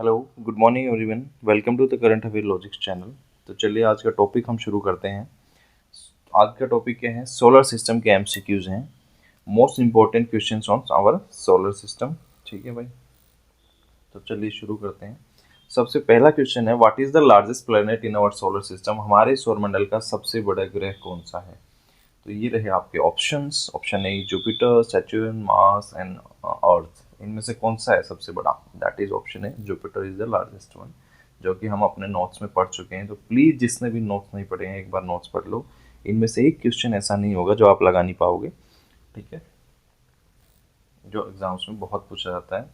Hello, good morning everyone. Welcome to the current affair logics channel. तो चलिए आज का टॉपिक हम शुरू करते हैं। आज का टॉपिक क्या है? सोलर सिस्टम के एमसीक्यूज हैं। Most important questions on our solar system. ठीक है भाई, तो चलिए शुरू करते हैं। सबसे पहला क्वेश्चन है, what is the largest planet in our solar system? हमारे सौरमंडल का सबसे बड़ा ग्रह कौन सा है? तो ये रहे आपके options. Option A Jupiter, Saturn, Mars and earth. इनमें से कौन सा है सबसे बड़ा? That is option A Jupiter is the largest one, जो कि हम अपने नोट्स में पढ़ चुके हैं। तो प्लीज जिसने भी नोट्स नहीं पढ़े हैं एक बार नोट्स पढ़ लो। इनमें से एक क्वेश्चन ऐसा नहीं होगा जो आप लगा नहीं पाओगे। ठीक है, जो एग्जाम्स में बहुत पूछा जाता है।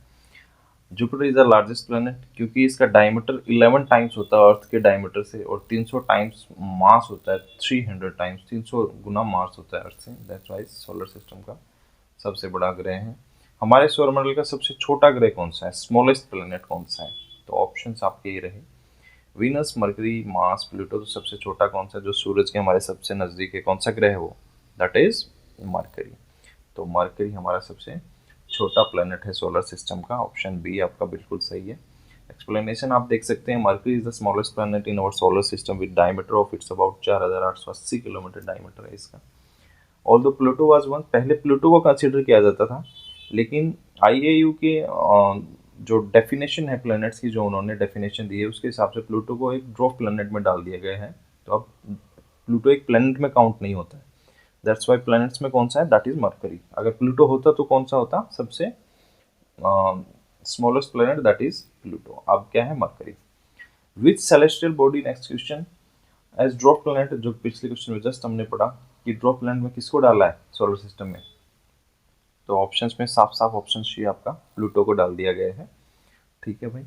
Jupiter is the largest planet क्योंकि इसका डायमीटर 11 टाइम्स होता है अर्थ के डायमीटर से, और 300 टाइम्स मास होता है। 300 टाइम्स, 300 गुना मास होता है अर्थ से। दैट्स वाइज सोलर सिस्टम का सबसे बड़ा ग्रह है। हमारे सौरमंडल का सबसे छोटा ग्रह कौन सा है? स्मॉलेस्ट प्लेनेट कौन सा है? तो ऑप्शंस आपके ये रहे, वीनस, मरकरी, मार्स, प्लूटो। तो सबसे छोटा कौन सा, जो सूरज के हमारे सबसे नजदीक है, कौन सा ग्रह है वो? That is Mercury. तो मरकरी हमारा सबसे छोटा प्लेनेट है सोलर सिस्टम का। ऑप्शन बी आपका बिल्कुल सही है। एक्सप्लेनेशन आप देख सकते हैं, Mercury is the smallest planet in our solar system with diameter of its about 4880 kilometre diameter है इसका। ऑल्दो प्लूटो वाज वन, पहले प्लूटो को कंसिडर किया जाता था, लेकिन आईएयू के जो डेफिनेशन है प्लैनेट्स की, जो उन्होंने डेफिनेशन दी है, उसके हिसाब से प्लूटो को एक ड्वार्फ प्लैनेट में डाल दिया गया है। तो अब प्लूटो एक प्लैनेट में काउंट नहीं होता है। दैट्स वाई प्लैनेट्स में कौन सा है? That is Mercury. अगर प्लूटो होता तो कौन सा होता? सबसे smallest planet, that is Pluto. अब क्या है? Mercury. Which celestial body, next question, as dwarf planet, जो पिछले क्वेश्चन में जस्ट हमने पढ़ा कि ड्वार्फ प्लैनेट में किसको डाला है सोलर सिस्टम में? तो ऑप्शंस में साफ साफ ऑप्शन सी आपका प्लूटो को डाल दिया गया है। ठीक है भाई,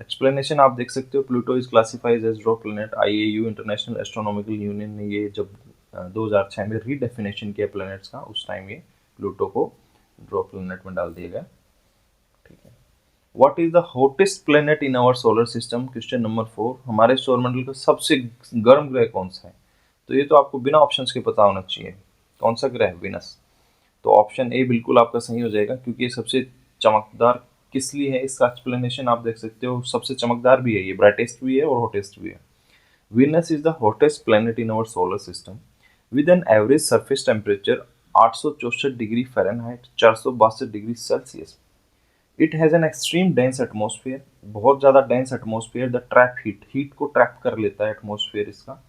एक्सप्लेनेशन आप देख सकते हो। Pluto is classified as dwarf planet. IAU International Astronomical Union ने ये जब 2006 में रीडेफिनेशन किया प्लैनेट्स का, उस टाइम ये प्लूटो को ड्वार्फ प्लैनेट में डाल दिया गया। ठीक है, what is the hottest planet in our solar system? Question number 4, हमारे सौरमंडल का सबसे गर्म ग्रह कौन सा है? तो ये तो आपको बिना ऑप्शंस के पता होना चाहिए। कौन सा ग्रह है? विनस। तो ऑप्शन ए बिल्कुल आपका सही हो जाएगा, क्योंकि ये सबसे चमकदार किस लिए है, इसका एक्सप्लेनेशन आप देख सकते हो। सबसे चमकदार भी है ये, ब्राइटेस्ट भी है और हॉटेस्ट भी है। Venus is the hottest planet in our solar system with an average surface temperature 864 degree Fahrenheit, 462 degree Celsius. It has an extreme dense atmosphere, बहुत ज़्यादा dense atmosphere. The trap heat, heat को trap कर लेता है atmosphere इसका।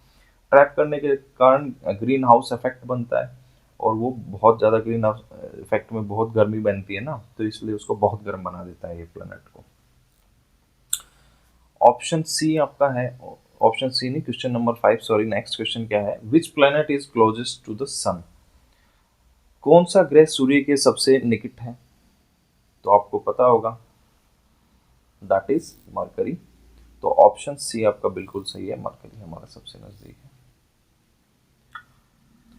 Trap करने के कारण ग्रीन हाउस इफेक्ट बनता है, और वो बहुत ज़्यादा ग्रीन हाउस इफेक्ट में बहुत गर्मी बनती है ना, तो इसलिए उसको बहुत गर्म बना देता है ये प्लेनेट को। ऑप्शन सी आपका है, ऑप्शन सी नहीं, question number 5, sorry. Next question क्या है? Which planet is closest to the sun? कौन सा ग्रह सूर्य के सबसे निकट है? तो आपको पता होगा, दैट इज मरकरी। तो ऑप्शन सी आपका बिल्कुल सही है, मरकरी हमारा सबसे नजदीक है।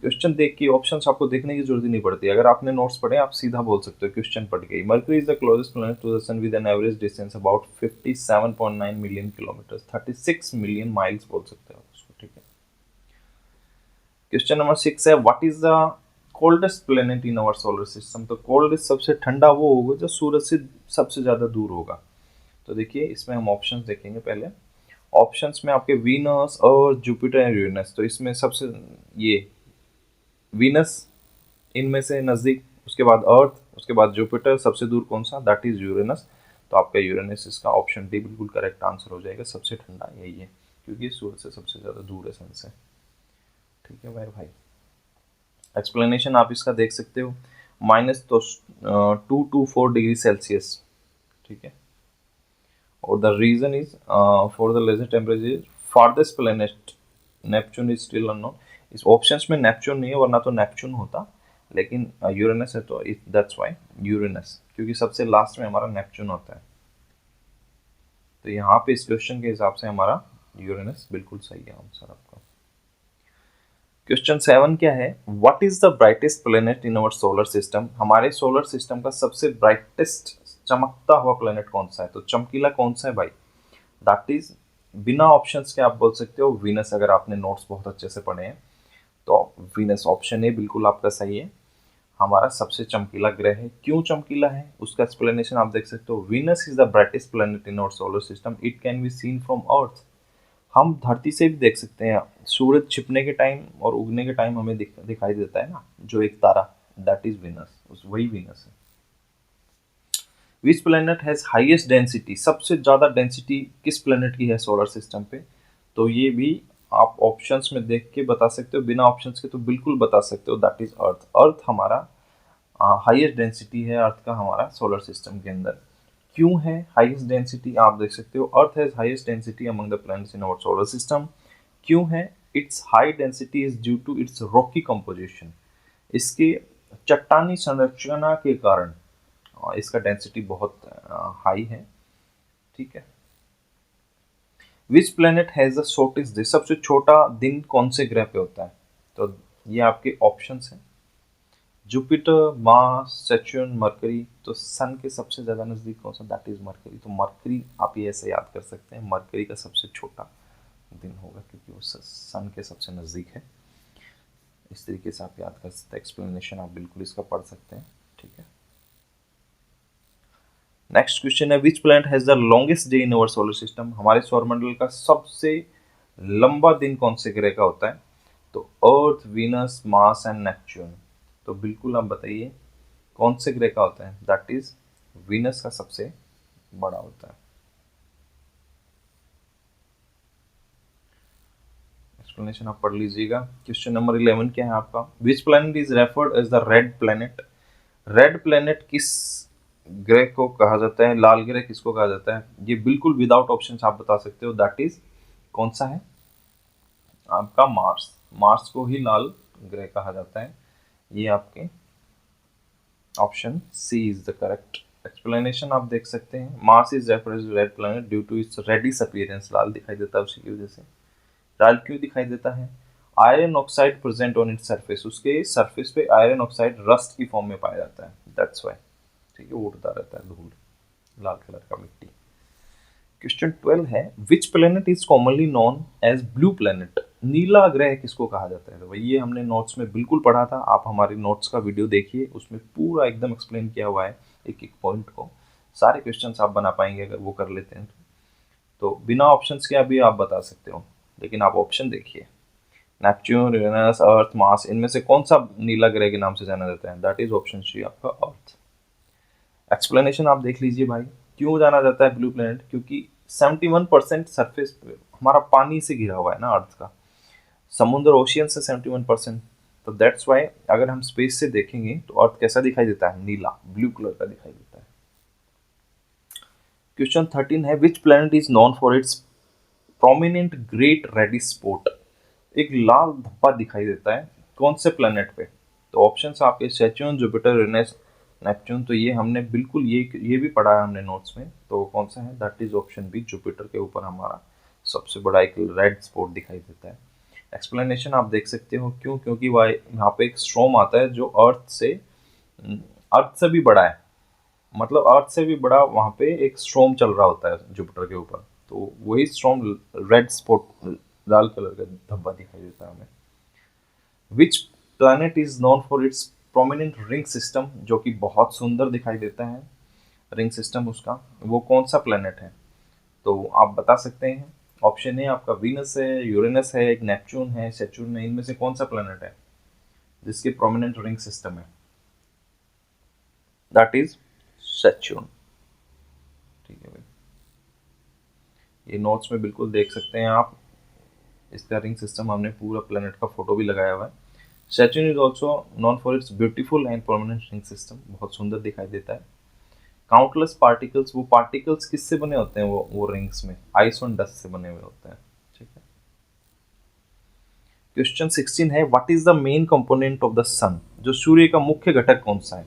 क्वेश्चन देख के ऑप्शंस आपको देखने की जरूरत ही नहीं पड़ती। अगर आपने नोट्स पढ़े आप सीधा बोल सकते हो क्वेश्चन पढ़ के। Mercury is the closest planet to the sun with an average distance about 57.9 million kilometre, 36 million miles बोल सकते हो उसको। ठीक है, क्वेश्चन नंबर 6 है, what is the coldest planet in our solar system? तो कोल्डेस्ट सबसे ठंडा वो होगा जो सूरज से सबसे ज्यादा दूर होगा। तो देखिए इसमें हम ऑप्शंस देखेंगे पहले। ऑप्शंस में आपके वीनस और जुपिटर एंड यूरेनस। तो इसमें सबसे ये वीनस इनमें से नजदीक, उसके बाद अर्थ, उसके बाद जुपिटर, सबसे दूर कौन सा? That is Uranus. तो आपका यूरेनस इसका ऑप्शन डी बिल्कुल करेक्ट आंसर हो जाएगा। सबसे ठंडा यही है, क्योंकि सूरज से सबसे ज्यादा दूर है सन से। ठीक है भाई। एक्सप्लेनेशन आप इसका देख सकते हो, माइनस तो 224 डिग्री सेल्सियस। ठीक है, और the reason is for the lesser temperature farthest planet Neptune is still unknown. इस ऑप्शंस में नेपच्यून नहीं है, वरना तो नेपच्यून होता, लेकिन यूरेनस है, तो दैट्स वाई यूरेनस, क्योंकि सबसे लास्ट में हमारा नेपच्यून होता है। तो यहाँ पे इस क्वेश्चन के हिसाब से हमारा यूरेनस बिल्कुल सही है आंसर आपका। क्वेश्चन 7 क्या है? What is the brightest planet in our solar system? हमारे सोलर सिस्टम का सबसे ब्राइटेस्ट चमकता हुआ प्लेनेट कौन सा है? तो चमकीला कौन सा है भाई? दैट इज, बिना ऑप्शंस के आप बोल सकते हो वीनस। अगर आपने नोट्स बहुत अच्छे से पढ़े हैं तो वीनस, ऑप्शन ए बिल्कुल आपका सही है। हमारा सबसे चमकीला ग्रह है। क्यों चमकीला है उसका एक्सप्लेनेशन आप देख सकते हो। Venus is the brightest planet in our solar system, it can be seen from earth. हम धरती से भी देख सकते हैं, सूरज छिपने के टाइम और उगने के टाइम हमें दिखाई देता है ना, जो एक तारा, दैट इज वीनस, वही वीनस है। Which planet has highest density, सबसे ज्यादा डेंसिटी किस प्लैनेट की है सोलर सिस्टम पे, तो ये भी आप ऑप्शंस में देख के बता सकते हो, बिना ऑप्शंस के तो बिल्कुल बता सकते हो, दैट इज अर्थ। अर्थ हमारा हाईएस्ट डेंसिटी है अर्थ का हमारा सोलर सिस्टम के अंदर। क्यों है हाईएस्ट डेंसिटी आप देख सकते हो, Earth has highest density among the planets in our solar system. क्यों है, its high density is due to its rocky composition, इसके चट्टानी संरचना के कारण इसका डेंसिटी बहुत हाई है, ठीक है। Which planet has the shortest day, सबसे छोटा दिन कौन से ग्रह पे होता है, तो ये आपके ऑप्शंस हैं, जुपिटर, मार्स, सैटर्न, मरकरी। तो सन के सबसे ज़्यादा नज़दीक कौन सा, दैट इज मरकरी। तो मरकरी आप ये ऐसे याद कर सकते हैं, मरकरी का सबसे छोटा दिन होगा क्योंकि वो सन के सबसे नज़दीक है। इस तरीके से आप याद कर सकते हैं, एक्सप्लेनेशन आप बिल्कुल इसका पढ़ सकते हैं, ठीक है। नेक्स्ट क्वेश्चन है, which planet has the longest day in our solar system, हमारे सौरमंडल का सबसे लंबा दिन कौन से ग्रह का होता है, तो अर्थ, वीनस, मार्स एंड नेपच्यून। तो बिल्कुल आप बताइए कौन से ग्रह का होता है, दैट इज वीनस का सबसे बड़ा होता है। एक्सप्लेनेशन आप पढ़ लीजिएगा। क्वेश्चन नंबर 11 क्या है आपका, which planet is referred as the red planet, red planet किस ग्रह को कहा जाता है, लाल ग्रह किसको कहा जाता है, ये बिल्कुल विदाउट ऑप्शंस आप बता सकते हो, दैट इज कौन सा है आपका मार्स, मार्स को ही लाल ग्रह कहा जाता है। ये आपके option C is the correct explanation आप देख सकते हैं। Mars is referred as red planet due to its reddish appearance, लाल दिखाई देता है उसी की वजह से। लाल क्यों दिखाई देता है, iron oxide present on its surface, उसके सरफेस पे आयरन ऑक्साइड रस्ट की फॉर्म में पाया जाता है, दैट्स वाई, ठीक है, उड़ता रहता है धूल, लाल कलर का मिट्टी। क्वेश्चन 12 है, which planet is commonly known as blue planet, नीला ग्रह किसको कहा जाता है, तो भाई ये हमने नोट्स में बिल्कुल पढ़ा था, आप हमारे नोट्स का वीडियो देखिए, उसमें पूरा एकदम एक्सप्लेन किया हुआ है एक एक पॉइंट को, सारे क्वेश्चंस आप बना पाएंगे अगर वो कर लेते हैं तो बिना ऑप्शंस के अभी आप बता सकते हो, लेकिन आप ऑप्शन देखिए, नेपच्यून, यूरेनस, अर्थ, मार्स, इनमें से कौन सा नीला ग्रह के नाम से जाना जाता है, दैट इज ऑप्शन सी आपका अर्थ। एक्सप्लेनेशन आप देख लीजिए भाई, क्यों जाना जाता है ब्लू प्लेनेट, क्योंकि 71% सरफेस पे हमारा पानी से घिरा हुआ है ना अर्थ का, समुद्र ओशियन से 71%, तो दैट्स वाई अगर हम स्पेस से देखेंगे तो अर्थ कैसा दिखाई देता है, नीला, ब्लू कलर का दिखाई देता है। क्वेश्चन 13 है, which planet is known for its prominent great reddish spot, एक लाल धब्बा दिखाई देता है कौन से प्लेनेट पे, तो ऑप्शंस आपके सैटर्न, जुपिटर, यूरेनस, नेपच्यून। तो ये हमने बिल्कुल ये भी पढ़ा है हमने नोट्स में, तो कौन सा है, that is option B, Jupiter के ऊपर हमारा सबसे बड़ा एक रेड स्पॉट दिखाई देता है। एक्सप्लेनेशन आप देख सकते हो क्यों, क्योंकि वह यहाँ पे एक स्ट्रॉम आता है जो अर्थ से भी बड़ा है, मतलब अर्थ से भी बड़ा वहाँ पे एक स्ट्रॉम चल रहा होता है जुपिटर के ऊपर, तो वही स्ट्रॉम रेड स्पॉट, लाल कलर का धब्बा दिखाई देता है हमें। विच planet is known for its prominent ring system, जो कि बहुत सुंदर दिखाई देता है रिंग सिस्टम उसका, वो कौन सा प्लैनेट है, तो आप बता सकते हैं। ऑप्शन ए आपका वीनस है, यूरेनस है, एक नेपच्यून है, सैटर्न है, इनमें से कौन सा प्लैनेट है जिसके प्रोमिनेंट रिंग सिस्टम है, दैट इज सैटर्न, ठीक है भाई, ये नोट्स में बिल्कुल देख सकते हैं आप, इसका रिंग सिस्टम हमने पूरा प्लैनेट का फोटो भी लगाया हुआ है। Saturn is also non for its beautiful and permanent ring system, बहुत सुंदर दिखाई देता है। काउंटलेस पार्टिकल्स, वो पार्टिकल्स किससे बने होते हैं, वो रिंग्स में आइस और डस्ट से बने हुए होते हैं, ठीक है। क्वेश्चन 16 है, what is the main component of the sun, जो सूर्य का मुख्य घटक कौन सा है,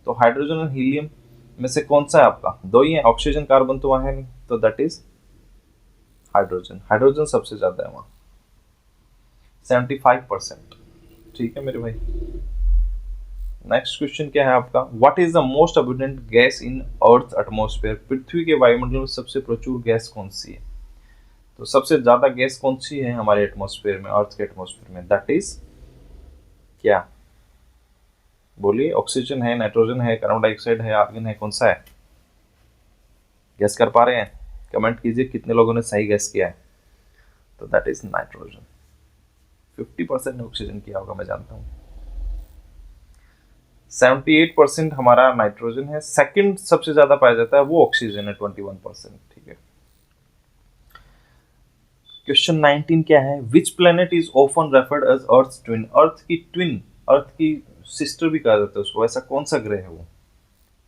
तो हाइड्रोजन और हीलियम में से कौन सा है आपका, दो ही है, ऑक्सीजन, कार्बन तो वहां है नहीं, तो दैट इज हाइड्रोजन, हाइड्रोजन सबसे ज्यादा है वहां 75%, ठीक है मेरे भाई। नेक्स्ट क्वेश्चन क्या है आपका, what is the most abundant gas in earth atmosphere, पृथ्वी के वायुमंडल में सबसे प्रचुर गैस कौन सी है, तो सबसे ज्यादा गैस कौन सी है हमारे एटमॉस्फेयर में, अर्थ के एटमॉस्फेयर में, दैट इज क्या, बोलिए, ऑक्सीजन है, नाइट्रोजन है, कार्बन डाइऑक्साइड है, आर्गन है, कौन सा है? गैस कर पा रहे हैं? कमेंट कीजिए कितने लोगों ने सही गैस किया है। तो दैट इज नाइट्रोजन। 50% ने ऑक्सीजन किया होगा, मैं जानता हूँ। 78% हमारा नाइट्रोजन है, सेकंड सबसे ज्यादा पाया जाता है वो ऑक्सीजन है 21%। ठीक है। क्वेश्चन 19 क्या है? Which planet is often referred as earth twin? Earth की सिस्टर भी कहा जाता है उसको, ऐसा कौन सा ग्रह है वो?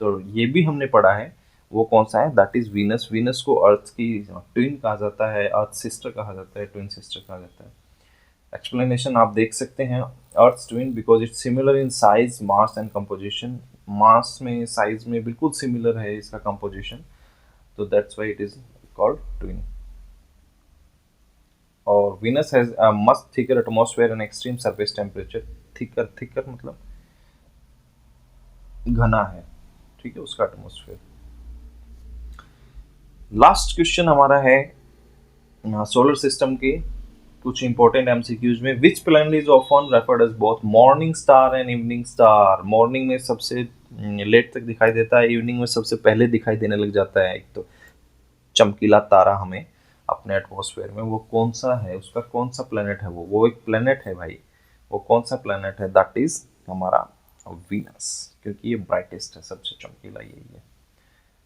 तो ये भी हमने पढ़ा है, वो कौन सा है? That is Venus. वीनस को अर्थ की ट्विन कहा जाता है, अर्थ सिस्टर कहा जाता है, ट्विन सिस्टर कहा जाता है। एक्सप्लेनेशन आप देख सकते हैं, earth twin because it's similar in size, mass and composition. Mass में, साइज में बिल्कुल सिमिलर है इसका कंपोजिशन, तो that's why it is called twin. और Venus has a much thicker atmosphere and extreme surface temperature. Thicker मतलब घना है, ठीक है, उसका एटमॉस्फेयर। लास्ट क्वेश्चन हमारा है सोलर सिस्टम के कुछ इंपॉर्टेंट एमसीक्यूज में। Which planet is often referred as both morning star and evening star? Morning में सबसे लेट तक दिखाई देता है, इवनिंग में सबसे पहले दिखाई देने लग जाता है एक तो चमकीला तारा हमें अपने एटमॉस्फेयर में। वो कौन सा है, उसका कौन सा प्लेनेट है? वो एक प्लेनेट है भाई। वो कौन सा प्लेनेट है? दैट इज हमारा वीनस, क्योंकि ये ब्राइटेस्ट है, सबसे चमकीला यही है।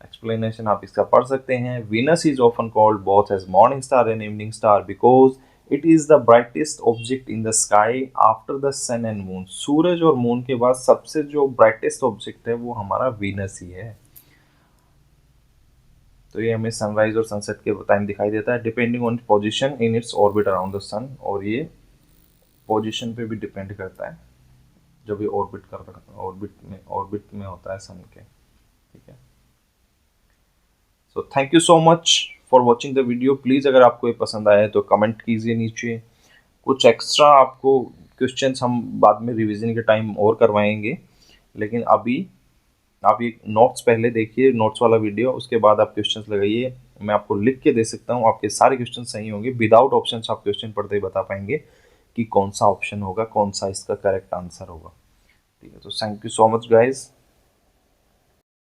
एक्सप्लेनेशन आप इसका पढ़ सकते हैं। Venus is often called both as morning star and evening star because it is the brightest object in the sky after the sun and moon. सूरज और मून के बाद सबसे जो ब्राइटेस्ट ऑब्जेक्ट है वो हमारा वीनस ही है। तो ये हमें सनराइज और सनसेट के टाइम दिखाई देता है depending on position in its orbit around the sun. और ये पोजीशन पे भी डिपेंड करता है जब ये ऑर्बिट में होता है सन के। ठीक है। So thank you so much for watching the video. Please अगर आपको ये पसंद आया है तो कमेंट कीजिए नीचे। कुछ एक्स्ट्रा आपको क्वेश्चंस हम बाद में रिवीजन के टाइम और करवाएंगे, लेकिन अभी आप ये नोट्स पहले देखिए, नोट्स वाला वीडियो, उसके बाद आप क्वेश्चंस लगाइए। मैं आपको लिख के दे सकता हूँ, आपके सारे क्वेश्चन सही होंगे। विदाउट ऑप्शंस आप क्वेश्चन पढ़ते ही बता पाएंगे कि कौन सा ऑप्शन होगा, कौन सा इसका करेक्ट आंसर होगा। ठीक है, तो thank you so much guys.